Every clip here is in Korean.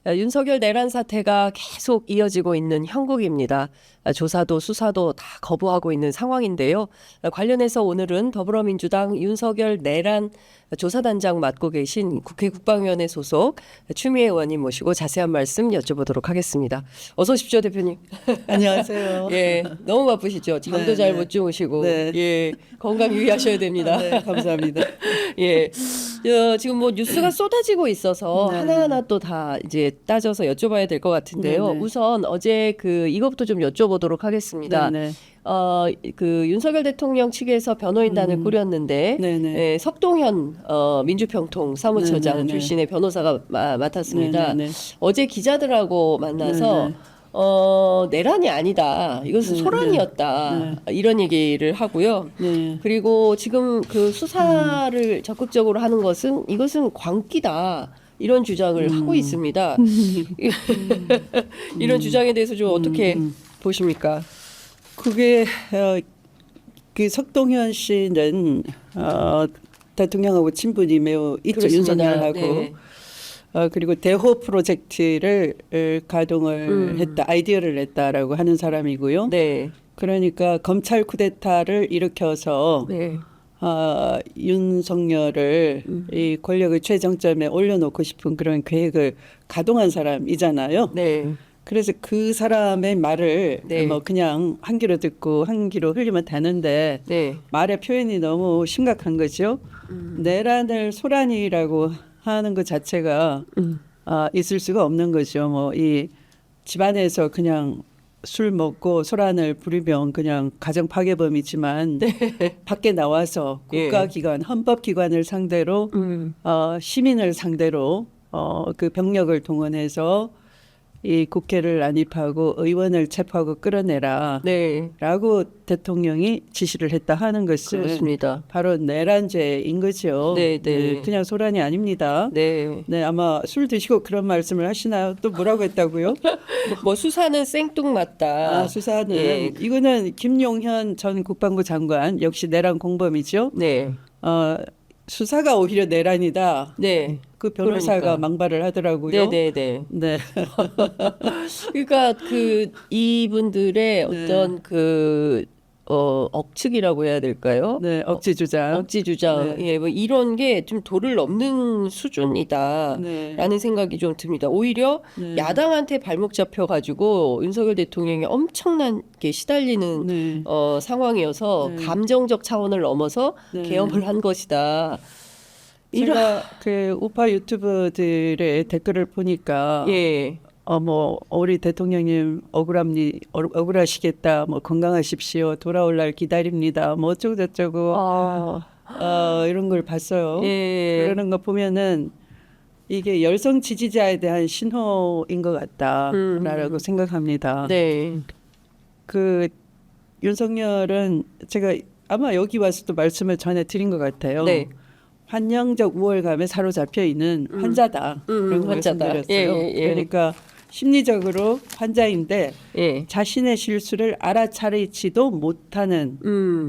윤석열 내란 사태가 계속 이어지고 있는 형국입니다. 조사도 수사도 다 거부하고 있는 상황인데요. 관련해서 오늘은 더불어민주당 윤석열 내란 조사단장 맡고 계신 국회 국방위원회 소속 추미애 의원님 모시고 자세한 말씀 여쭤보도록 하겠습니다. 어서 오십시오, 대표님. 안녕하세요. 예, 너무 바쁘시죠? 잠도 네, 잘 네. 못 주무시고. 네. 예, 건강 유의하셔야 됩니다. 네, 감사합니다. 예, 지금 뭐 뉴스가 쏟아지고 있어서 네. 하나하나 또 다 이제 따져서 여쭤봐야 될 것 같은데요. 네, 네. 우선 어제 이것부터 좀 여쭤보도록 하겠습니다. 네, 윤석열 대통령 측에서 변호인단을 꾸렸는데 네, 네. 예, 석동현 민주평통 사무처장 네, 네, 네. 출신의 변호사가 맡았습니다. 네, 네, 어제 기자들하고 만나서 네, 내란이 아니다. 이것은 네, 소란이었다. 이런 얘기를 하고요. 네. 그리고 지금 그 수사를 적극적으로 하는 것은 이것은 광기다. 이런 주장을 하고 있습니다. 이런 주장에 대해서 좀 어떻게 보십니까? 그게 그 석동현 씨는 대통령하고 친분이 매우 있죠. 그렇습니다. 윤석열하고. 네. 그리고 대호 프로젝트를 가동을 음. 했다, 아이디어를 냈다라고 하는 사람이고요. 네. 그러니까 검찰 쿠데타를 일으켜서 네. 윤석열을 이 권력의 최정점에 올려놓고 싶은 그런 계획을 가동한 사람이잖아요. 네. 그래서 그 사람의 말을 네. 뭐 그냥 한 귀로 듣고 한 귀로 흘리면 되는데 네. 말의 표현이 너무 심각한 거죠. 내란을 소란이라고 하는 것 자체가 있을 수가 없는 거죠. 뭐 이 집안에서 그냥 술 먹고 소란을 부리면 그냥 가정 파괴범이지만 밖에 나와서 예. 국가기관, 헌법기관을 상대로 시민을 상대로 그 병력을 동원해서 이 국회를 난입하고 의원을 체포하고 끌어내라 네. 라고 대통령이 지시를 했다 하는 것은 그렇습니다. 바로 내란죄인 거죠. 네, 네. 그냥 소란이 아닙니다. 네. 네, 아마 술 드시고 그런 말씀을 하시나요? 또 뭐라고 했다고요? 뭐 수사는 생뚱맞다. 수사는 예. 이거는 김용현 전 국방부 장관 역시 내란 공범이죠. 네. 수사가 오히려 내란이다. 네. 그 변호사가 그러니까. 망발을 하더라고요. 네, 네, 네. 네. 그러니까 이분들의 어떤 억측이라고 해야 될까요? 네, 억지 주장. 억지 주장, 네. 예, 뭐 이런 게 좀 도를 넘는 수준이다라는 네. 생각이 좀 듭니다. 오히려 네. 야당한테 발목 잡혀가지고 윤석열 대통령이 엄청나게 시달리는 네. 상황이어서 네. 감정적 차원을 넘어서 네. 계엄을 한 것이다. 제가 그 우파 유튜버들의 댓글을 보니까 예, 뭐 우리 대통령님 억울하시겠다, 뭐 건강하십시오, 돌아올 날 기다립니다, 뭐 어쩌고 저쩌고 이런 걸 봤어요. 예, 그러는 거 보면은 이게 열성 지지자에 대한 신호인 것 같다라고 생각합니다. 네, 그 윤석열은 제가 아마 여기 와서도 말씀을 전해 드린 것 같아요. 네. 환영적 우월감에 사로잡혀 있는 환자다. 그런 환자다. 말씀드렸어요. 예, 예, 예. 그러니까 심리적으로 환자인데 예, 자신의 실수를 알아차리지도 못하는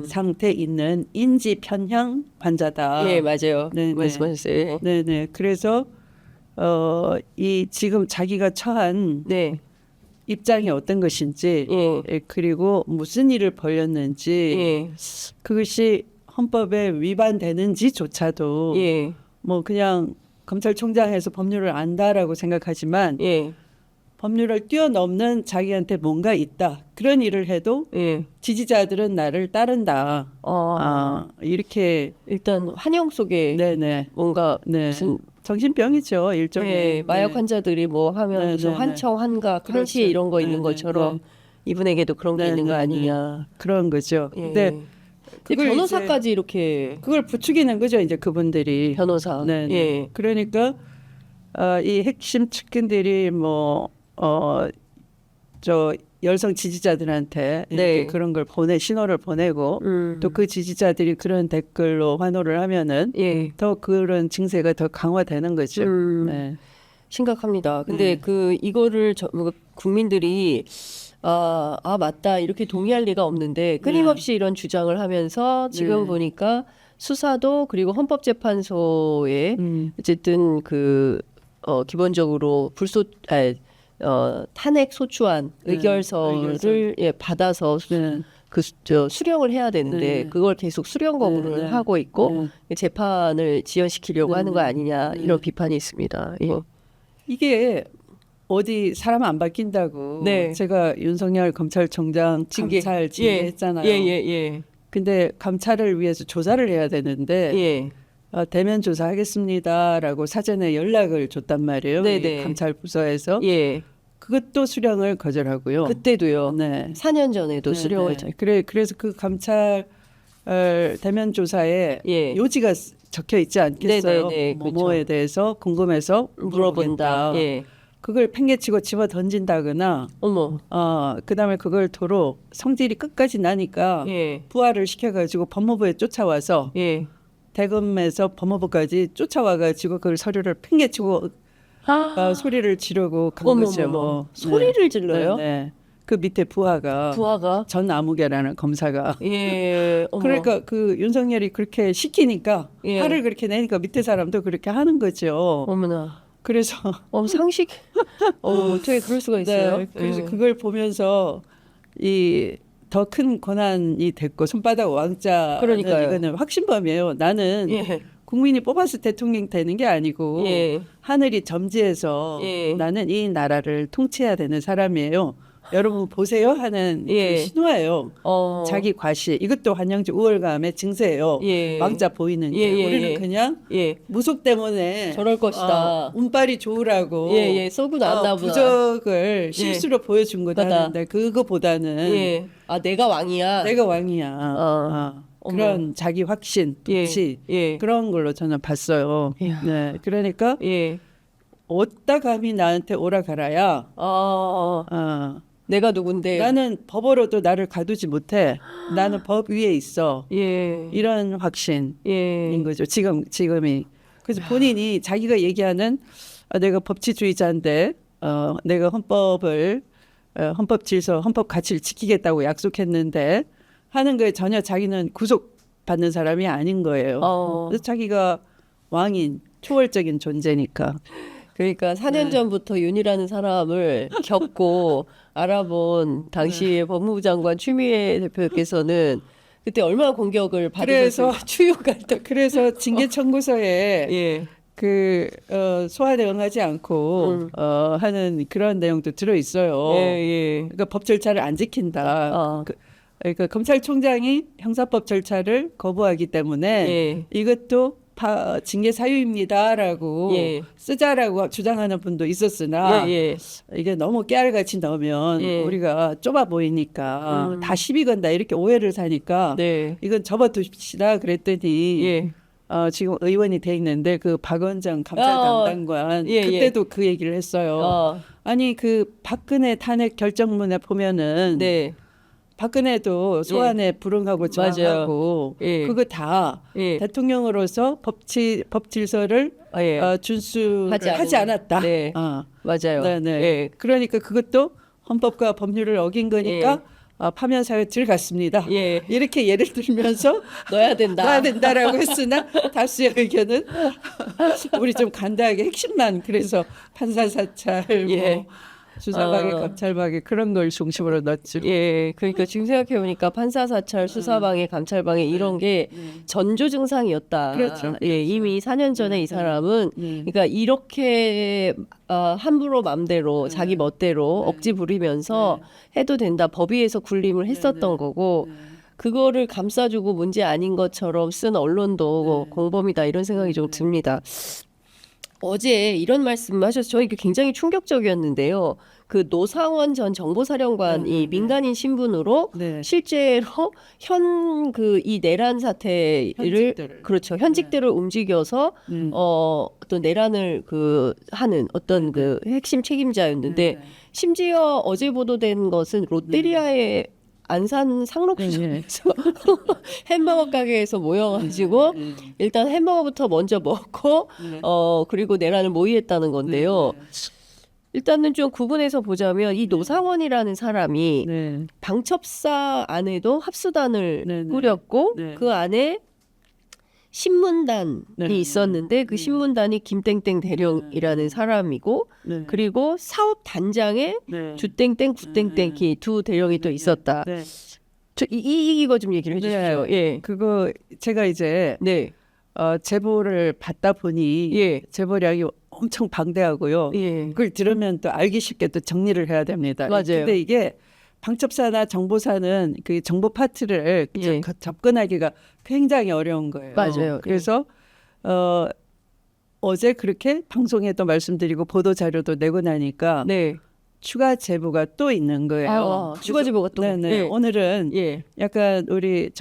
상태에 있는 인지 편향 환자다. 예, 맞아요. 네, 네. 말씀하셨어요. 예. 네네. 그래서 이 지금 자기가 처한 네, 입장이 어떤 것인지, 예, 그리고 무슨 일을 벌였는지, 예, 그것이 헌법에 위반되는지조차도 예, 뭐 그냥 검찰총장에서 법률을 안다라고 생각하지만 예, 법률을 뛰어넘는 자기한테 뭔가 있다. 그런 일을 해도 예. 지지자들은 나를 따른다. 이렇게 일단 환영 속에 네네. 뭔가 네. 무슨 정신병이죠, 일종의. 예, 마약 네. 환자들이 뭐 하면 네, 무슨 네, 환청, 환각, 그렇죠. 항시 이런 거 있는 네, 것처럼 네. 이분에게도 그런 게 네, 있는 거 네, 아니냐. 그런 거죠. 예. 근데 근데 그걸 변호사까지 이렇게 그걸 부추기는 거죠, 이제 그분들이. 변호사. 네. 예. 그러니까 이 핵심 측근들이 저 열성 지지자들한테 네. 이렇게 그런 걸 신호를 보내고 음. 또 그 지지자들이 그런 댓글로 환호를 하면은 예. 더 그런 증세가 더 강화되는 거죠. 네. 심각합니다. 근데 이거를 국민들이 맞다 이렇게 동의할 리가 없는데 끊임없이 이런 주장을 하면서 지금 네. 보니까 수사도 그리고 헌법재판소에 어쨌든 기본적으로 탄핵 소추안 의결서를 예, 받아서 네. 수령을 해야 되는데 네. 그걸 계속 수령 거부를 네. 하고 있고 재판을 지연시키려고 네. 하는 거 아니냐 네. 이런 비판이 있습니다. 예. 이게 어디 사람 안 바뀐다고 네. 제가 윤석열 검찰총장 감찰 징계했잖아요. 예. 근데 감찰을 위해서 조사를 해야 되는데 예. 대면 조사하겠습니다라고 사전에 연락을 줬단 말이에요. 네네. 이 감찰 부서에서 예. 그것도 수령을 거절하고요. 그때도요. 네. 4년 전에도 네, 수령을 네. 그래서 그 감찰 대면 조사에 예. 요지가 적혀 있지 않겠어요? 네네네, 뭐뭐에 대해서 궁금해서 물어본다. 예. 그걸 팽개치고 집어 던진다거나 어머. 그다음에 그걸 도로 성질이 끝까지 나니까 예. 부하를 시켜가지고 법무부에 쫓아와서 예. 대검에서 법무부까지 쫓아와가지고 그걸 서류를 팽개치고 소리를 지르고 간 거죠. 어머. 소리를 질러요? 네. 그 밑에 부하가 전 아무개라는 검사가 예. 어머. 그러니까 그 윤석열이 그렇게 시키니까 예. 화를 그렇게 내니까 밑에 사람도 그렇게 하는 거죠. 어머나. 그래서 상식. 어떻게 그럴 수가 있어요? 네, 그래서 그걸 보면서 이 더 큰 권한이 됐고 손바닥 왕자 그러니까요. 이거는 확신범이에요. 나는 예. 국민이 뽑아서 대통령 되는 게 아니고 예. 하늘이 점지해서 예. 나는 이 나라를 통치해야 되는 사람이에요. 여러분 보세요 하는 예. 그 신호예요. 자기 과시 이것도 한영주 우월감의 증세예요. 예. 왕자 보이는 게 예. 우리는 그냥 예. 무속 때문에 저럴 것이다. 운빨이 좋으라고 예. 쏘고 나왔나 보다. 부적을 실수로 보여준 거다 하는데 그거보다는 예. 내가 왕이야. 내가 왕이야. 그런 자기 확신, 독시 예. 그런 걸로 저는 봤어요. 이야. 네, 그러니까 예. 어디다 감히 나한테 오라가라야. 내가 누군데? 나는 법으로도 나를 가두지 못해. 나는 법 위에 있어. 예. 이런 확신인 예. 거죠. 지금이. 그래서 본인이 자기가 얘기하는 내가 법치주의자인데 내가 헌법 질서, 헌법 가치를 지키겠다고 약속했는데 하는 거에 전혀 자기는 구속받는 사람이 아닌 거예요. 그래서 자기가 왕인 초월적인 존재니까. 그러니까 4년 전부터 윤이라는 사람을 겪고 알아본 당시의 법무부 장관 추미애 대표께서는 그때 얼마나 공격을 받으셨어요. 추유갈 때. 그래서 징계 청구서에 예. 소환에 응하지 않고 하는 그런 내용도 들어 있어요. 예. 그러니까 법 절차를 안 지킨다. 그러니까 검찰총장이 형사법 절차를 거부하기 때문에 이것도 징계 사유입니다라고 쓰자라고 주장하는 분도 있었으나 이게 너무 깨알같이 넣으면 우리가 좁아 보이니까 다 시비 건다 이렇게 오해를 사니까 이건 접어둡시다 그랬더니 지금 의원이 돼 있는데 그 박원정 감찰 담당관 그때도 그 얘기를 했어요. 아니 그 박근혜 탄핵 결정문에 보면은 박근혜도 소환에 불응하고 저항하고 그거 다 대통령으로서 법 질서를 준수하지 않았다. 맞아요. 네네. 그러니까 그것도 헌법과 법률을 어긴 거니까 파면 사회 들어갔습니다. 이렇게 예를 들면서 넣어야 된다라고 했으나 다수의 의견은 우리 좀 간단하게 핵심만 그래서 판사 사찰 수사방해, 감찰방해 그런 걸 중심으로 넣었죠. 그러니까 지금 생각해 보니까 판사 사찰, 수사방해, 감찰방해 이런 게 전조 증상이었다. 그렇죠. 이미 4년 전에 이 사람은 그러니까 이렇게 함부로 맘대로 자기 멋대로 억지 부리면서 해도 된다. 법위에서 군림을 했었던 거고 그거를 감싸주고 문제 아닌 것처럼 쓴 언론도 공범이다 이런 생각이 좀 듭니다. 어제 이런 말씀을 하셔서 저희 굉장히 충격적이었는데요. 그 노상원 전 정보사령관이 민간인 신분으로 실제로 이 내란 사태를 현직들을. 그렇죠. 현직들을 움직여서 어떤 내란을 하는 어떤 그 핵심 책임자였는데 심지어 어제 보도된 것은 롯데리아의 안산 상록시장에서 햄버거 가게에서 모여가지고 일단 햄버거부터 먼저 먹고 그리고 내란을 모의했다는 건데요. 일단은 좀 구분해서 보자면 이 노상원이라는 사람이 방첩사 안에도 합수단을 꾸렸고 그 안에 신문단이 네. 있었는데 그 신문단이 김땡땡 대령이라는 사람이고 네. 그리고 사업 단장에 네. 주땡땡 구땡땡 이두 대령이 또 있었다. 네. 이거 좀 얘기를 해주십시오. 예. 그거 제가 이제 네. 제보를 받다 보니 예. 제보량이 엄청 방대하고요. 예. 그걸 들으면 또 알기 쉽게 또 정리를 해야 됩니다. 맞아요. 근데 이게 방첩사나 정보사는 그 정보 파트를 예. 접근하기가 굉장히 어려운 거예요. 맞아요. 그래서 어제 그렇게 방송에도 말씀드리고 보도 자료도 내고 나니까 네. 추가 제보가 또 있는 거예요. 추가 제보가 또. 네네. 예. 오늘은 예. 약간 우리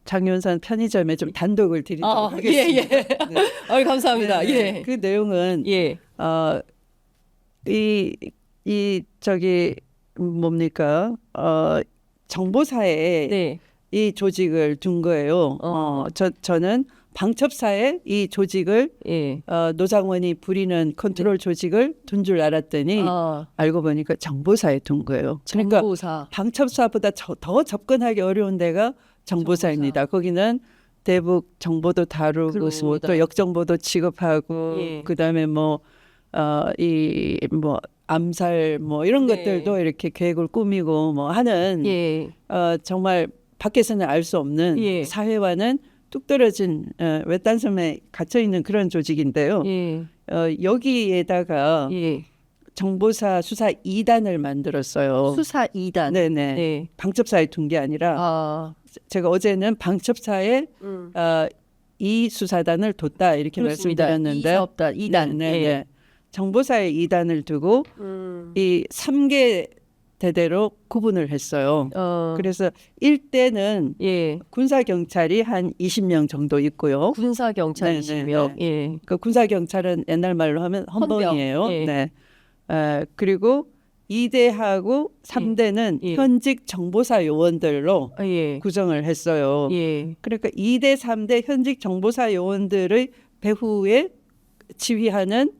장윤선 편의점에 좀 단독을 드리도록 하겠습니다. 예, 예. 아유, 감사합니다. 네, 네. 예. 그 내용은 예. 이 저기 뭡니까? 정보사에 네. 이 조직을 둔 거예요. 저는 방첩사에 이 조직을 예. 노상원이 부리는 컨트롤 조직을 둔 줄 알았더니 알고 보니까 정보사에 둔 거예요. 그러니까 정보사. 방첩사보다 더 접근하기 어려운 데가 정보사입니다. 거기는 대북 정보도 다루고 그렇습니다. 또 역정보도 취급하고 예. 그다음에 이 암살 이런 네. 것들도 이렇게 계획을 꾸미고 하는 예. 정말 밖에서는 알 수 없는 예. 사회와는 뚝 떨어진 외딴섬에 갇혀 있는 그런 조직인데요. 예. 여기에다가 예. 정보사 수사 2단을 만들었어요. 수사 2단. 네네. 네. 방첩사에 둔 게 아니라 제가 어제는 방첩사에 이 수사단을 뒀다 이렇게 그렇습니다. 말씀드렸는데 이 사업단 2단. 네. 예. 정보사에 2단을 두고 이 3개 대대로 구분을 했어요. 그래서 1대는 예. 군사 경찰이 한 20명 정도 있고요. 군사 경찰 네, 20명. 네, 예. 그 군사 경찰은 옛날 말로 하면 헌병이에요. 예. 네. 그리고 2대하고 3대는 예. 현직 정보사 요원들로 예. 구성을 했어요. 예. 그러니까 2대, 3대 현직 정보사 요원들의 배후에 지휘하는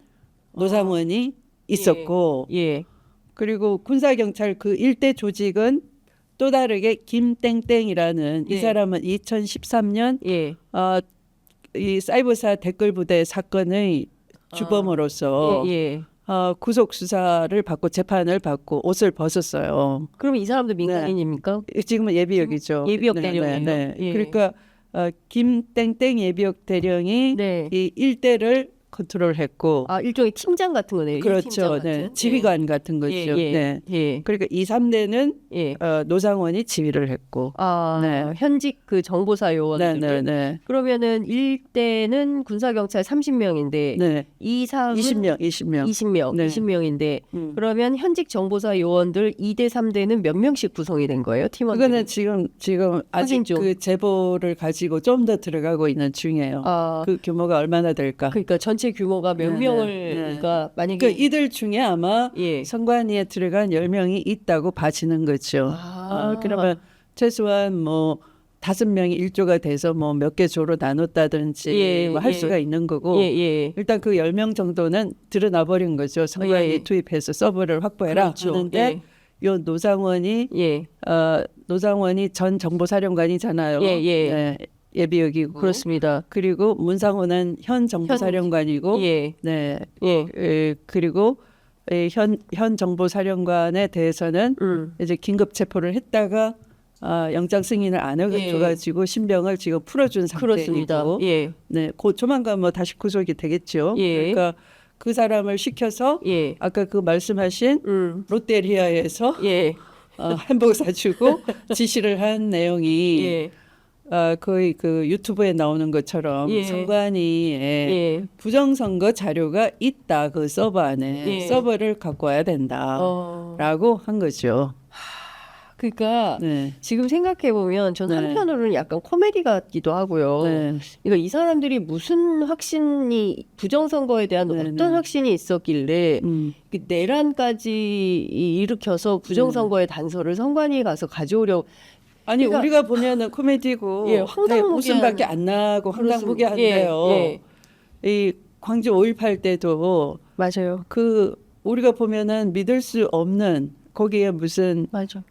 노상원이 있었고 예. 그리고 군사경찰 그 일대 조직은 또 다르게 김땡땡이라는 이 네. 사람은 2013년 예. 이 사이버사 댓글부대 사건의 주범으로서 예. 구속 수사를 받고 재판을 받고 옷을 벗었어요. 그럼 이 사람도 민간인입니까? 지금은 예비역이죠. 예비역 대령이에요. 예. 그러니까 김땡땡 예비역 대령이 네. 이 일대를 컨트롤했고 일종의 팀장 같은 거네요. 그렇죠. 팀장 같은. 네. 지휘관 같은 거죠. 예. 예. 네. 예. 그러니까 2, 3대는 예. 노상원이 지휘를 했고. 네. 현직 그 정보사 요원들. 네. 그러면은 1대는 군사경찰 30명인데 네. 2, 3은 20명. 20명, 네. 20명인데 그러면 현직 정보사 요원들 2대, 3대는 몇 명씩 구성이 된 거예요? 팀원들이? 그거는 지금 아직 확인 중. 그 제보를 가지고 좀 더 들어가고 있는 중이에요. 그 규모가 얼마나 될까? 그러니까 전체 규모가 몇 네, 명을 네. 그러니까 만약에 그 이들 중에 아마 예. 선관위에 들어간 10명이 있다고 봐지는 거죠. 그러면 최소한 5명이 1조가 돼서 몇 개 조로 나눴다든지 할 수가 있는 거고 일단 그 10명 정도는 드러나 버린 거죠. 선관위 투입해서 서버를 확보해라 그렇죠. 하는데 요 노상원이 노상원이 전 정보사령관이잖아요. 네, 예비역이고 그렇습니다. 그리고 문상호는 현 정보사령관이고 네. 그리고 현 정보사령관에 대해서는 이제 긴급 체포를 했다가 영장 승인을 안 해가지고 신병을 지금 풀어준 그렇습니다. 상태이고 네, 조만간 다시 구속이 되겠죠. 그러니까 그 사람을 시켜서 아까 그 말씀하신 롯데리아에서 햄버거 사주고 지시를 한 내용이 거의 그 유튜브에 나오는 것처럼 선관위에 부정선거 자료가 있다. 그 서버 안에 서버를 갖고 와야 된다라고 한 거죠. 그러니까 지금 생각해 보면 전 한편으로는 약간 코미디 같기도 하고요. 그러니까 이 사람들이 무슨 확신이 부정선거에 대한 어떤 확신이 있었길래 그 내란까지 일으켜서 부정선거의 단서를 선관위에 가서 가져오려고. 아니 그러니까, 우리가 보면은 코미디고 황당무계한 웃음밖에 안 나고 황당무계한데요. 이 광주 5.18 때도 맞아요. 그 우리가 보면은 믿을 수 없는 거기에 무슨 맞아.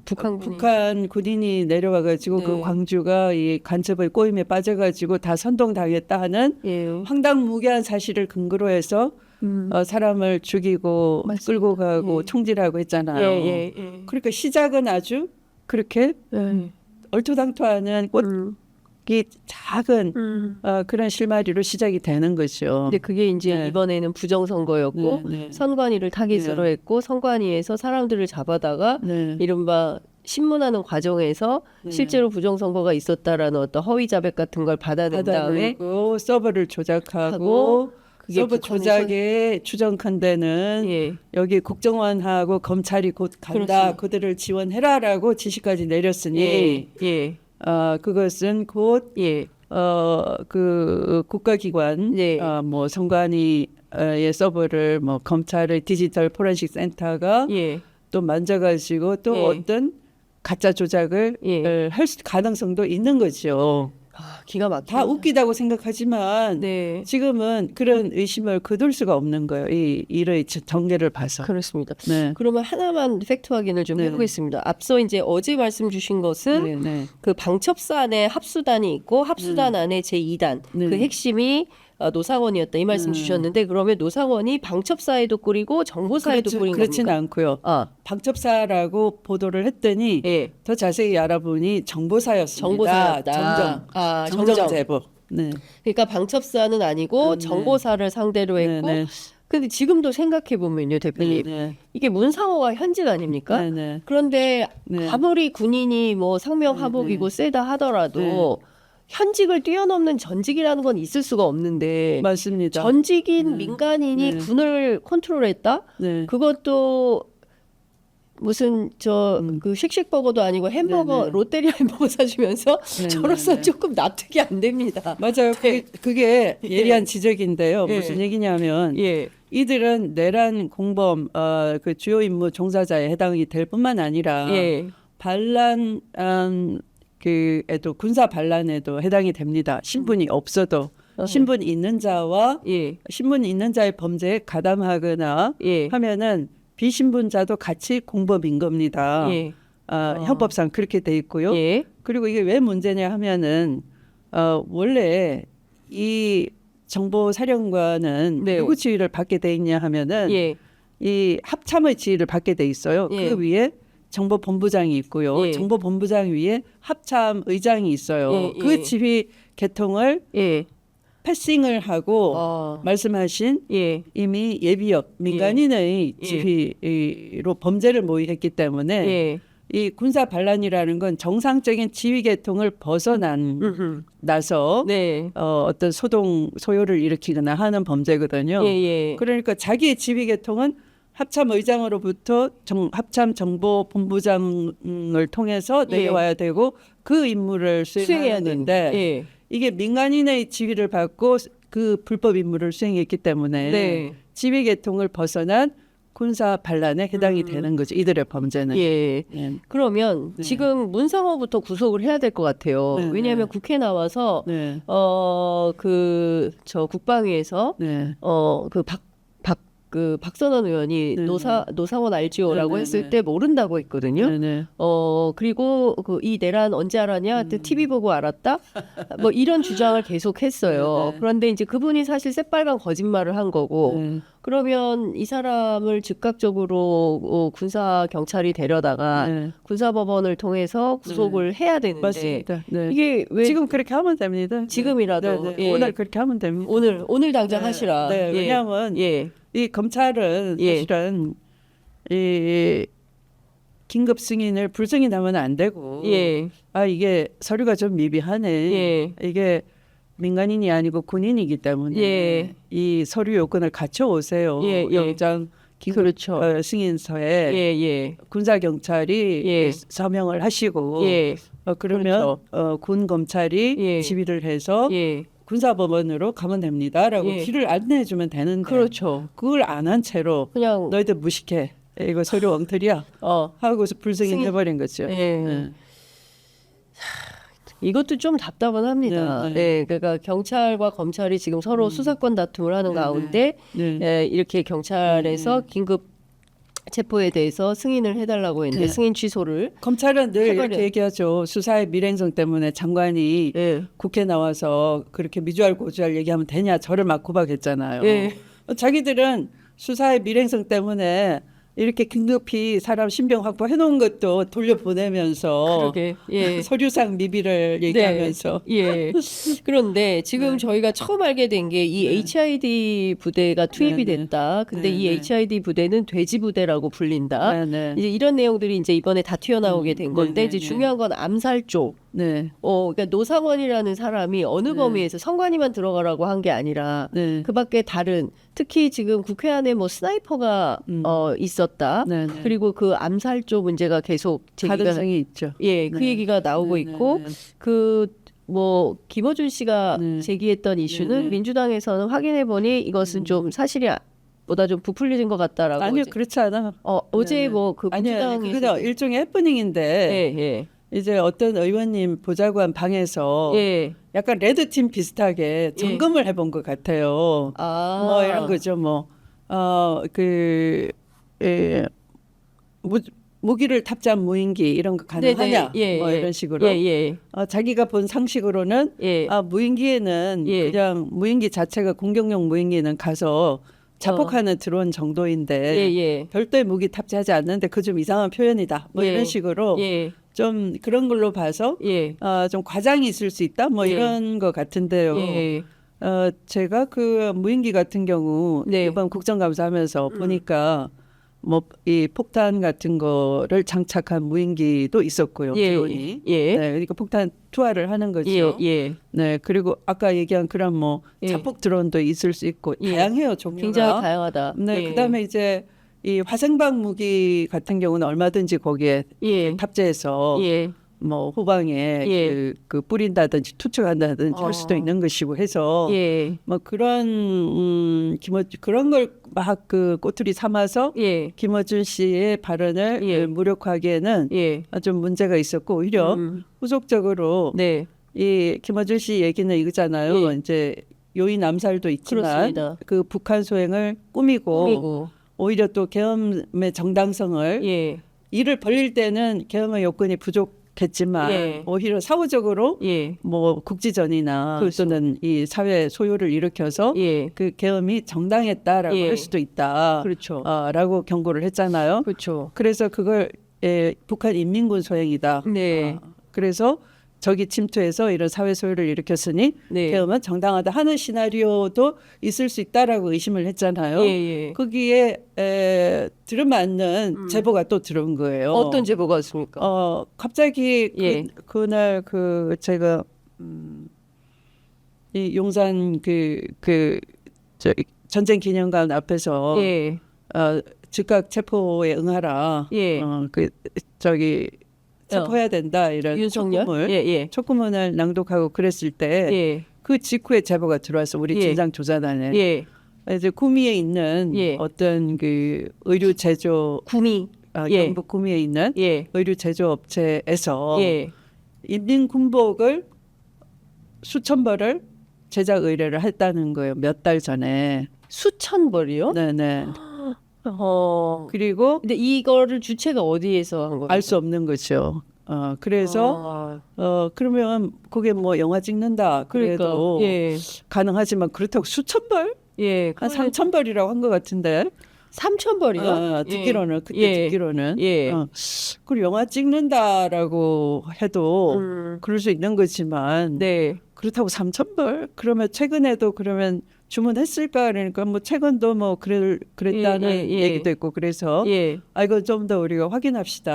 북한 군인. 군인이 내려와가지고 네. 그 광주가 이 간첩의 꼬임에 빠져가지고 다 선동당했다 하는 예. 황당무계한 사실을 근거로 해서 사람을 죽이고 맞습니다. 끌고 가고 예. 총질하고 했잖아요. 예. 그러니까 시작은 아주 그렇게 얼토당토하는 꽃이 작은 그런 실마리로 시작이 되는 거죠. 근데 그게 이제 네. 이번에는 부정선거였고 네. 선관위를 타깃으로 했고 선관위에서 사람들을 잡아다가 네. 이른바 신문하는 과정에서 네. 실제로 부정선거가 있었다라는 어떤 허위 자백 같은 걸 받아낸 다음에 받아내고 서버를 조작하고 하고 그게 서버 북한에서- 조작에 추정한 데는 예. 여기 국정원하고 검찰이 곧 간다. 그렇습니다. 그들을 지원해라라고 지시까지 내렸으니 예. 그것은 곧 예. 그 국가기관 네. 뭐 선관위의 서버를 뭐 검찰의 디지털 포렌식 센터가 예. 또 만져가지고 또 예. 어떤 가짜 조작을 예. 할 가능성도 있는 거죠. 기가 막혀. 다 웃기다고 생각하지만 네. 지금은 그런 의심을 거둘 수가 없는 거예요. 이 일의 전개를 봐서. 그렇습니다. 네. 그러면 하나만 팩트 확인을 좀 네. 해보겠습니다. 앞서 이제 어제 말씀 주신 것은 네. 그 방첩사 안에 합수단이 있고 합수단 안에 제2단 네. 그 핵심이 노상원이었다 이 말씀 주셨는데 그러면 노상원이 방첩사에도 꾸리고 정보사에도 꾸린 그렇지는 겁니까? 않고요. 아, 방첩사라고 보도를 했더니 예. 더 자세히 알아보니 정보사였습니다. 정보사였다. 정정 제보. 네. 그러니까 방첩사는 아니고 네. 정보사를 상대로 했고 네. 근데 지금도 생각해 보면요, 대표님. 네. 이게 문상호가 현직 아닙니까? 네. 그런데 네. 아무리 군인이 뭐 상명하복이고 세다 하더라도 네. 현직을 뛰어넘는 전직이라는 건 있을 수가 없는데 맞습니다. 전직인 민간인이 네. 군을 컨트롤했다? 네. 그것도 무슨 그 씩씩버거도 아니고 햄버거 네. 롯데리아 햄버거 사주면서 네. 저로서 네. 조금 납득이 안 됩니다. 맞아요. 그게 예리한 지적인데요. 예. 무슨 얘기냐면 예, 이들은 내란 공범 그 주요 임무 종사자에 해당이 될 뿐만 아니라 예, 반란 그에도 군사 반란에도 해당이 됩니다. 신분이 없어도 신분 있는 자와 예, 신분 있는 자의 범죄에 가담하거나 예, 하면은 비신분자도 같이 공범인 겁니다. 예, 형법상 그렇게 돼 있고요. 예, 그리고 이게 왜 문제냐 하면은 원래 이 정보사령관은 네. 누구 지휘를 받게 돼 있냐 하면은 예, 이 합참의 지휘를 받게 돼 있어요. 예. 그 위에 정보본부장이 있고요. 예. 정보본부장 위에 합참 의장이 있어요. 예, 예. 그 지휘 계통을 예, 패싱을 하고 말씀하신 예, 이미 예비역 민간인의 예. 지휘로 범죄를 모의했기 때문에 예, 이 군사 반란이라는 건 정상적인 지휘 계통을 벗어나서 네, 어떤 소요를 일으키거나 하는 범죄거든요. 예, 예, 그러니까 자기의 지휘 계통은 합참 의장으로부터 합참 정보본부장을 통해서 예. 내려와야 되고 그 임무를 수행해야 수행하는데 예, 이게 민간인의 지휘를 받고 그 불법 임무를 수행했기 때문에 네, 지휘 계통을 벗어난 군사 반란에 해당이 되는 거죠. 이들의 범죄는. 예. 네. 그러면 네. 지금 문상호부터 구속을 해야 될 것 같아요. 네, 왜냐하면 네. 국회 나와서 네. 국방위에서 네. 그 박선원 의원이 네, 노상원 알지요라고 네, 네, 했을 네. 때 모른다고 했거든요. 네. 네. 그리고 이 내란 언제 알았냐? TV 보고 알았다? 뭐 이런 주장을 계속했어요. 네, 네. 그런데 이제 그분이 사실 새빨간 거짓말을 한 거고 네. 그러면 이 사람을 즉각적으로 군사 경찰이 데려다가 네. 군사법원을 통해서 구속을 해야 되는데 맞습니다. 네. 이게 왜 지금 그렇게 하면 됩니다. 지금이라도 네, 네. 예. 오늘 그렇게 하면 됩니다. 오늘 당장 네. 하시라. 네, 예. 왜냐하면 예. 이 검찰은 예. 사실은 이 긴급 승인을 불승인하면 안 되고 예. 이게 서류가 좀 미비하네. 예. 이게 민간인이 아니고 군인이기 때문에 예. 이 서류 요건을 갖춰 오세요. 예, 예. 영장 긴급 그렇죠. 승인서에 예. 군사 경찰이 예. 서명을 하시고 예. 그러면 군 검찰이 예. 지휘를 해서 예. 군사법원으로 가면 됩니다라고 예. 길을 안내해 주면 되는데 그렇죠. 그걸 안 한 채로 그냥 너희들 무식해. 이거 서류 엉터리야. 하고서 불승인 승인- 해버린 거죠. 예. 네. 이것도 좀 답답은 합니다. 네, 네, 그러니까 경찰과 검찰이 지금 서로 수사권 다툼을 하는 네, 가운데 네. 이렇게 경찰에서 긴급 체포에 대해서 승인을 해달라고 했는데 네. 승인 취소를 검찰은 늘 해버려. 이렇게 얘기하죠. 수사의 밀행성 때문에 장관이 예. 국회 나와서 그렇게 미주알 고주알 얘기하면 되냐 저를 막 구박했잖아요. 예. 자기들은 수사의 밀행성 때문에 이렇게 긴급히 사람 신병 확보해 놓은 것도 돌려보내면서 그러게. 예. 서류상 미비를 얘기하면서 네. 예. 그런데 지금 네. 저희가 처음 알게 된 게 이 네. HID 부대가 투입이 네, 네. 됐다. 근데 네, 이 네. HID 부대는 돼지 부대라고 불린다. 네, 이제 이런 내용들이 이제 이번에 다 튀어나오게 된 건데 네, 이제 네. 중요한 건 암살 쪽. 네, 그러니까 노상원이라는 사람이 어느 네. 범위에서 성관이만 들어가라고 한 게 아니라 네, 그밖에 다른 특히 지금 국회 안에 뭐 스나이퍼가 있었다. 네, 네. 그리고 그 암살조 문제가 계속 제기가 가능성이 있죠. 예, 그 네. 얘기가 나오고 네, 있고 네, 네. 그 뭐 김어준 씨가 네. 제기했던 이슈는 네, 네. 민주당에서는 확인해 보니 이것은 좀 사실이 보다 좀 부풀려진 것 같다라고 아니요, 어제, 그렇지 않아. 어제 네, 네. 뭐 그 아니요, 민주당에서 그냥 일종의 해프닝인데 예, 예. 이제 어떤 의원님 보좌관 방에서 예. 약간 레드팀 비슷하게 점검을 해본 것 같아요. 아. 뭐 이런 거죠. 뭐 무기를 탑재한 무인기 이런 거 가능하냐? 네네. 예, 뭐 예. 이런 식으로. 예, 예. 자기가 본 상식으로는 예. 무인기에는 예. 그냥 무인기 자체가 공격용 무인기는 가서 자폭하는 드론 정도인데 예, 예. 별도의 무기 탑재하지 않는데 그 좀 이상한 표현이다. 뭐 예. 이런 식으로 예. 좀 그런 걸로 봐서 예. 좀 과장이 있을 수 있다. 뭐 예. 이런 거 같은데요. 예. 제가 그 무인기 같은 경우 네. 이번 국정감사하면서 보니까 뭐 이 폭탄 같은 거를 장착한 무인기도 있었고요. 예. 드론이. 예. 네, 그러니까 폭탄 투하를 하는 거죠. 예. 예. 네, 그리고 아까 얘기한 그런 뭐 예. 자폭 드론도 있을 수 있고 예. 다양해요, 종류가. 굉장히 다양하다. 네, 예. 그다음에 이제 이 화생방 무기 같은 경우는 얼마든지 거기에 예. 탑재해서 예. 뭐 후방에 예. 그 뿌린다든지 투척한다든지 할 수도 있는 것이고 해서 예. 뭐 그런 그런 걸 막 그 꼬투리 삼아서 예. 김어준 씨의 발언을 예. 무력화하기에는 예. 좀 문제가 있었고 오히려 후속적으로 네. 이 김어준 씨 얘기는 이거잖아요. 예. 이제 요인 암살도 있지만 그렇습니다. 그 북한 소행을 꾸미고 그리고 오히려 또 계엄의 정당성을 예. 일을 벌릴 때는 계엄의 요건이 부족했지만 예. 오히려 사후적으로 예. 뭐 국지전이나 그렇죠. 또는 이 사회 소요를 일으켜서 예. 그 계엄이 정당했다라고 예. 할 수도 있다. 그렇죠. 라고 경고를 했잖아요. 그렇죠. 그래서 그걸 북한 인민군 소행이다. 네. 그래서 적이 침투해서 이런 사회 소요를 일으켰으니 네. 계엄은 정당하다 하는 시나리오도 있을 수 있다라고 의심을 했잖아요. 예, 예. 거기에 들어맞는 제보가 또 들어온 거예요. 어떤 제보가 있습니까? 갑자기 예. 그날 제가 이 용산 전쟁 기념관 앞에서 예. 즉각 체포에 응하라. 예. 체포해야 된다 이런 윤석열? 예. 촉구문을 낭독하고 그랬을 때 예. 그 직후에 제보가 들어왔어 우리 예. 진상 조사단에. 예. 이제 구미에 있는 예. 어떤 그 의류 제조 구미. 예. 경북 구미에 있는 예. 의류 제조 업체에서 예. 인민 군복을 수천 벌을 제작 의뢰를 했다는 거예요. 몇 달 전에. 수천 벌이요? 네네. 어. 그리고 근데 이거를 주체가 어디에서 한 거예요? 알 수 없는 거죠. 그래서 그러면 그게 뭐 영화 찍는다 그래도 예. 가능하지만 그렇다고 수천 벌? 예. 한 3천 벌이라고 한 것 같은데. 3천 벌이요? 듣기로는 그때 예. 듣기로는. 예. 그리고 영화 찍는다라고 해도 그럴 수 있는 거지만 네. 그렇다고 3천 벌? 그러면 최근에도 그러면 주문했을까? 그러니까 뭐 최근도 뭐 그랬다는 예. 얘기도 있고 그래서 예. 이거 좀 더 우리가 확인합시다.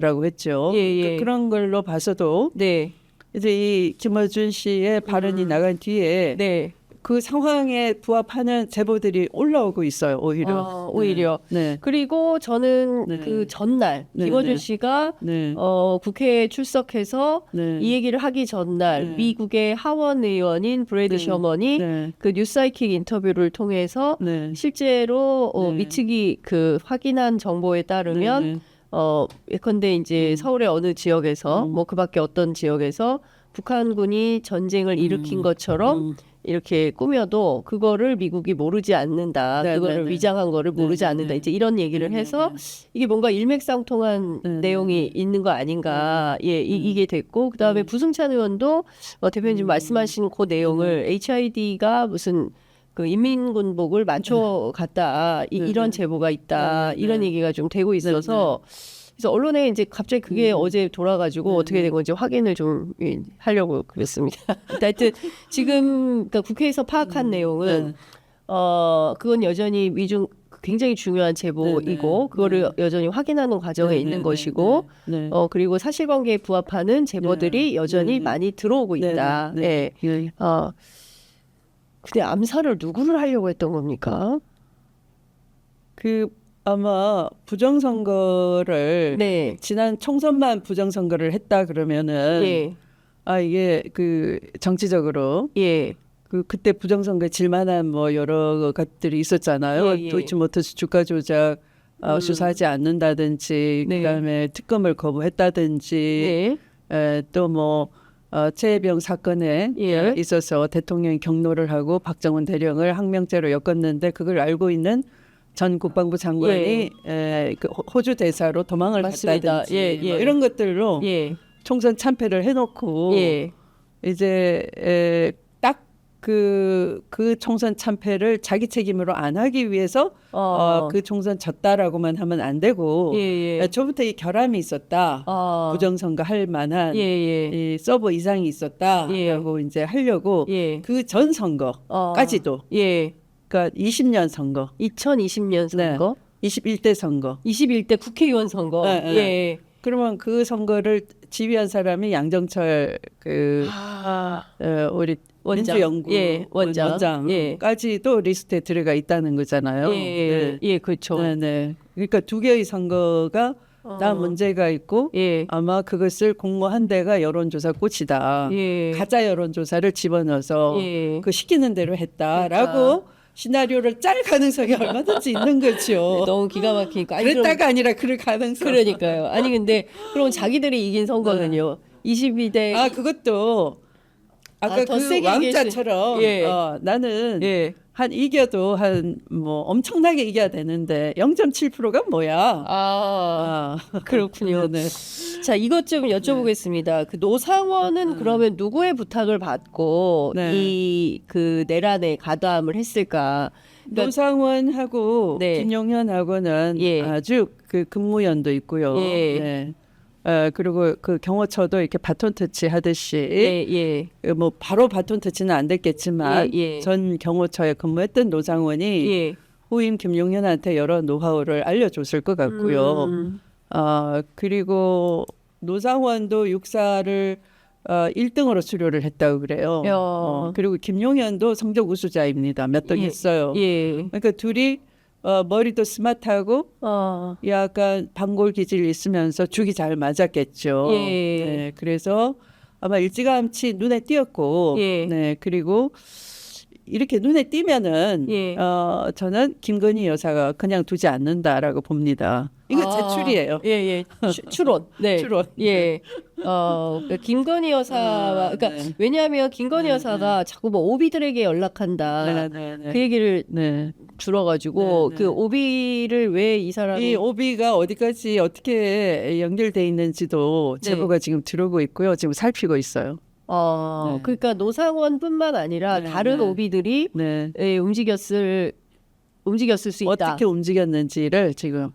라고 했죠. 예. 그런 걸로 봐서도 네. 이제 이 김어준 씨의 발언이 나간 뒤에 네. 그 상황에 부합하는 제보들이 올라오고 있어요. 오히려. 오히려. 네. 그리고 저는 네. 그 전날 네, 김어준 네. 씨가 네. 국회에 출석해서 네. 이 얘기를 하기 전날 네. 미국의 하원 의원인 브래드 네. 셔먼이 네. 그 뉴스사이킥 인터뷰를 통해서 네. 실제로 네. 미측이 그 확인한 정보에 따르면 네. 예컨대 이제 서울의 어느 지역에서 뭐 그밖에 어떤 지역에서 북한군이 전쟁을 일으킨 것처럼 이렇게 꾸며도 그거를 미국이 모르지 않는다. 네, 그거를 네, 네. 위장한 거를 모르지 네, 않는다. 네. 이제 이런 얘기를 네, 해서 네. 이게 뭔가 일맥상통한 네, 내용이 있는 거 아닌가. 예, 이게 됐고 그다음에 부승찬 의원도 대표님 말씀하신 그 내용을 HID가 무슨 그 인민군복을 맞춰 갔다. 이런 제보가 있다. 네, 네, 이런 네. 얘기가 좀 되고 있어서 그래서 언론에 이제 갑자기 그게 어제 돌아가지고 어떻게 된 건지 확인을 좀 하려고 그랬습니다. 하여튼 지금 그러니까 국회에서 파악한 내용은 그건 여전히 굉장히 중요한 제보이고 그거를 여전히 확인하는 과정에 있는 것이고 그리고 사실관계에 부합하는 제보들이 여전히 많이 들어오고 있다. 예. 근데 암살을 누구를 하려고 했던 겁니까? 그 아마 부정선거를 네. 지난 총선만 부정선거를 했다 그러면은 예. 이게 그 정치적으로 예. 그때 부정선거에 질만한 뭐 여러 것들이 있었잖아요. 예, 예. 도이치모터스 주가 조작 수사하지 않는다든지 네. 그다음에 특검을 거부했다든지 예. 또 뭐 최혜병 사건에 예. 있어서 대통령이 경로를 하고 박정훈 대령을 항명죄로 엮었는데 그걸 알고 있는 전 국방부 장관이 그 호주 대사로 도망을 맞습니다. 갔다든지 예, 예. 뭐 이런 것들로 예. 총선 참패를 해놓고 예. 이제 딱 그 총선 참패를 자기 책임으로 안 하기 위해서 그 총선 졌다라고만 하면 안 되고 예, 예. 저부터 이 결함이 있었다. 부정선거 할 만한 예, 예. 이 서버 이상이 있었다라고 이제 하려고 예. 그 전 선거까지도 예. 그러니까 20년 선거, 2020년 선거, 21대 선거. 21대 국회의원 선거. 네, 네. 예. 그러면 그 선거를 지휘한 사람이 양정철 우리 원장. 민주연구 예, 원장. 예. 원장까지도 리스트에 들어가 있다는 거잖아요. 예. 예, 그렇죠. 네. 그러니까 두 개의 선거가 다 문제가 있고 예. 아마 그것을 공모한 데가 여론조사 꽃이다. 예. 가짜 여론조사를 집어넣어서 예. 그 시키는 대로 했다라고 시나리오를 짤 가능성이 얼마든지 있는 거죠. 너무 기가 막히니까. 그랬다가 아니라 그럴 가능성. 그러니까요. 아니 근데 그럼 자기들이 이긴 선거는요. 22대 그것도 아까 더 그 세게 왕자처럼 예. 나는 예. 한 이겨도 한 뭐 엄청나게 이겨야 되는데 0.7%가 뭐야? 그렇군요. 네. 자, 이것 좀 여쭤보겠습니다. 그 노상원은 그러면 누구의 부탁을 받고 네. 이 그 내란에 가담을 했을까? 그러니까 노상원하고 네. 김용현하고는 예. 아주 그 근무연도 있고요. 예. 네. 그리고 그 경호처도 이렇게 바톤 터치 하듯이 예. 뭐 바로 바톤 터치는 안 됐겠지만 예. 전 경호처에 근무했던 노상원이 예. 후임 김용현한테 여러 노하우를 알려줬을 것 같고요. 그리고 노상원도 육사를 1등으로 수료를 했다고 그래요. 그리고 김용현도 성적 우수자입니다. 몇 등 했어요. 예. 그러니까 둘이 머리도 스마트하고 약간 반골 기질이 있으면서 죽이 잘 맞았겠죠. 예. 네, 그래서 아마 일찌감치 눈에 띄었고, 예. 네, 그리고 이렇게 눈에 띄면은 예. 저는 김건희 여사가 그냥 두지 않는다라고 봅니다. 이거 제 추리예요. 예. 추론. 네. 추론. 예. 그러니까 김건희 여사와 그러니까 네. 왜냐하면 김건희 여사가 자꾸 뭐 오비들에게 연락한다. 네. 그 얘기를 네. 줄어가지고 네. 그 오비를 왜 이 사람이 이 오비가 어디까지 어떻게 연결돼 있는지도 네. 제보가 지금 들어오고 있고요. 지금 살피고 있어요. 네. 그러니까 노상원뿐만 아니라 네, 다른 네. 오비들이 네. 움직였을 수 있다. 어떻게 움직였는지를 지금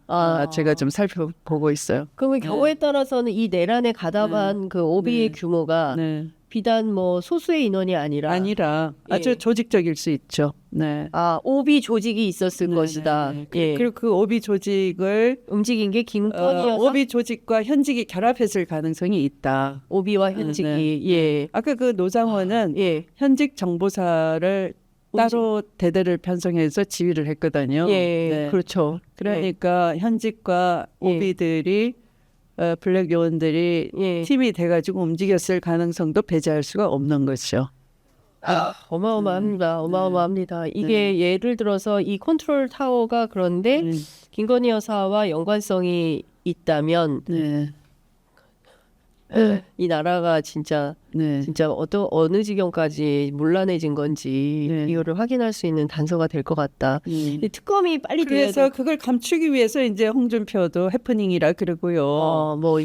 제가 좀 살펴보고 있어요. 그러면 경우에 따라서는 이 내란에 가담한 그 오비의 규모가 네. 비단 뭐 소수의 인원이 아니라 아주 예. 조직적일 수 있죠. 네. 오비 조직이 있었을 것이다. 네. 예. 그리고 그 오비 조직을 움직인 게 김건희 여사 오비 조직과 현직이 결합했을 가능성이 있다. 오비와 현직이 네. 예. 아까 그 노상원은 예. 현직 정보사를 따로 대대를 편성해서 지휘를 했거든요. 예. 네. 그렇죠. 그러니까 현직과 예. 오비들이 블랙 요원들이 예. 팀이 돼가지고 움직였을 가능성도 배제할 수가 없는 거죠. 어마어마합니다. 어마어마합니다. 이게 예를 들어서 이 컨트롤 타워가 그런데 김건희 여사와 연관성이 있다면 네. 이 나라가 진짜 네. 어느 지경까지 문란해진 건지 네. 이거를 확인할 수 있는 단서가 될 것 같다. 이 특검이 빨리 돼야 그래서 그걸 감추기 위해서 이제 홍준표도 해프닝이라 그러고요. 뭐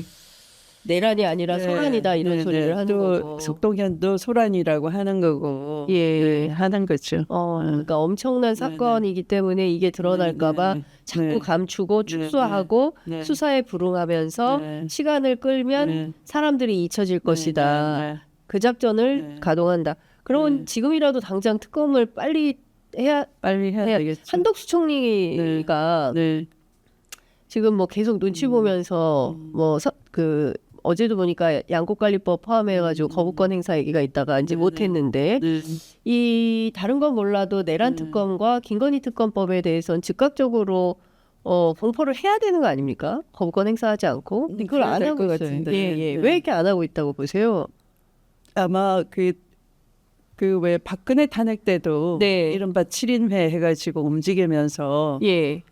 내란이 아니라 네, 소란이다 이런 네, 소리를 네. 하는 또 거고. 속동현도 소란이라고 하는 거고. 예. 네, 하는 거죠. 그러니까 엄청난 사건이기 때문에 이게 드러날까봐 네, 네, 자꾸 네. 감추고 네, 축소하고 네. 수사에 불응하면서 네. 시간을 끌면 네. 사람들이 잊혀질 것이다. 네, 네. 그 작전을 네. 가동한다. 그러면 지금이라도 당장 특검을 빨리 빨리 해야 되겠죠. 한덕수 총리가 네. 지금 뭐 계속 눈치 보면서 어제도 보니까 양곡관리법 포함해가지고 거부권 행사 얘기가 있다가 이제 못했는데 네. 이 다른 건 몰라도 내란 특검과 김건희 특검법에 대해서는 즉각적으로 공포를 해야 되는 거 아닙니까? 거부권 행사하지 않고 근데 그걸 그래야 안 될 하고 것 있어요. 같은데. 예. 네. 왜 이렇게 안 하고 있다고 보세요? 아마 그 왜 박근혜 탄핵 때도 네. 이른바 7인회 해가지고 움직이면서 예.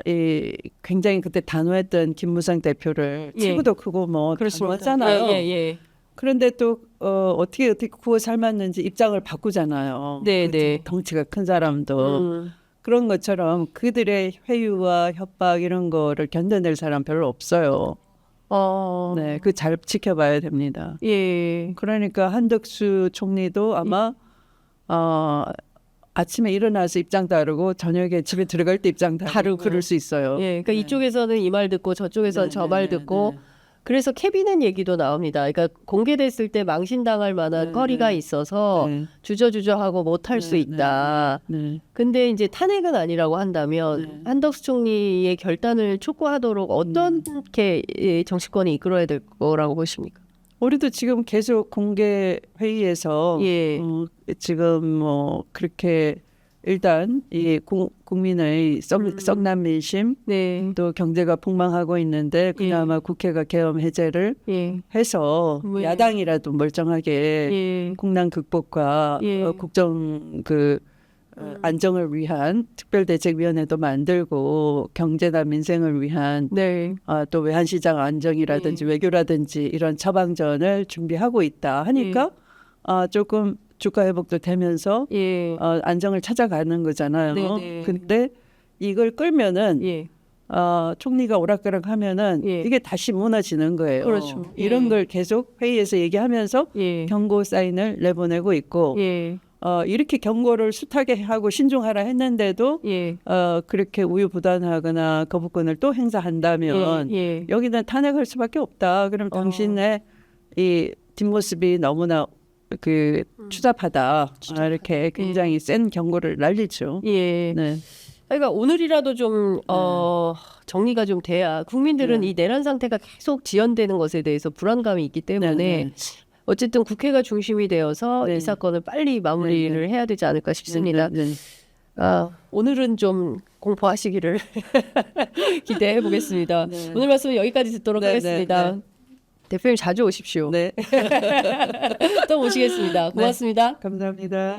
이 굉장히 그때 단호했던 김무성 대표를 예. 체구도 크고 뭐 단호했잖아요. 예. 그런데 또 어떻게 구워 삶았는지 입장을 바꾸잖아요. 네, 그 네. 덩치가 큰 사람도 그런 것처럼 그들의 회유와 협박 이런 거를 견뎌낼 사람 별로 없어요. 네, 그 잘 지켜봐야 됩니다. 예. 그러니까 한덕수 총리도 아마 아침에 일어나서 입장 다르고 저녁에 집에 들어갈 때 입장 다르고 그럴 수 있어요. 예. 그러니까 이쪽에서는 이 말 듣고 저쪽에서는 저 말 듣고 그래서 캐비넷 얘기도 나옵니다. 그러니까 공개됐을 때 망신당할 만한 거리가 있어서 네. 주저주저하고 못할 수 있다. 네. 근데 이제 탄핵은 아니라고 한다면 한덕수 총리의 결단을 촉구하도록 어떻게 정치권이 이끌어야 될 거라고 보십니까? 우리도 지금 계속 공개 회의에서 예. 지금 뭐 그렇게 일단 이 국민의 썩난 민심 네. 또 경제가 폭망하고 있는데 그나마 국회가 계엄 해제를 예. 해서 왜? 야당이라도 멀쩡하게 예. 국난 극복과 예. 국정 안정을 위한 특별대책위원회도 만들고 경제나 민생을 위한 네. 또 외환시장 안정이라든지 외교라든지 이런 처방전을 준비하고 있다 하니까 조금 주가 회복도 되면서 예. 안정을 찾아가는 거잖아요. 네네. 근데 이걸 끌면은 예. 총리가 오락가락 하면은 예. 이게 다시 무너지는 거예요. 그렇죠. 이런 예. 걸 계속 회의에서 얘기하면서 예. 경고 사인을 내보내고 있고 예. 이렇게 경고를 숱하게 하고 신중하라 했는데도 예. 그렇게 우유부단하거나 거부권을 또 행사한다면 예. 여기는 탄핵할 수밖에 없다. 그럼 당신의 이 뒷모습이 너무나 추잡하다. 이렇게 굉장히 센 경고를 날리죠. 예. 네. 그러니까 오늘이라도 좀 정리가 좀 돼야 국민들은 이 내란 상태가 계속 지연되는 것에 대해서 불안감이 있기 때문에 네. 어쨌든 국회가 중심이 되어서 이 사건을 빨리 마무리를 해야 되지 않을까 싶습니다. 네. 오늘은 좀 공포하시기를 기대해 보겠습니다. 네. 오늘 말씀은 여기까지 듣도록 네, 하겠습니다. 네, 대표님 자주 오십시오. 네. 또 오시겠습니다. 고맙습니다. 감사합니다.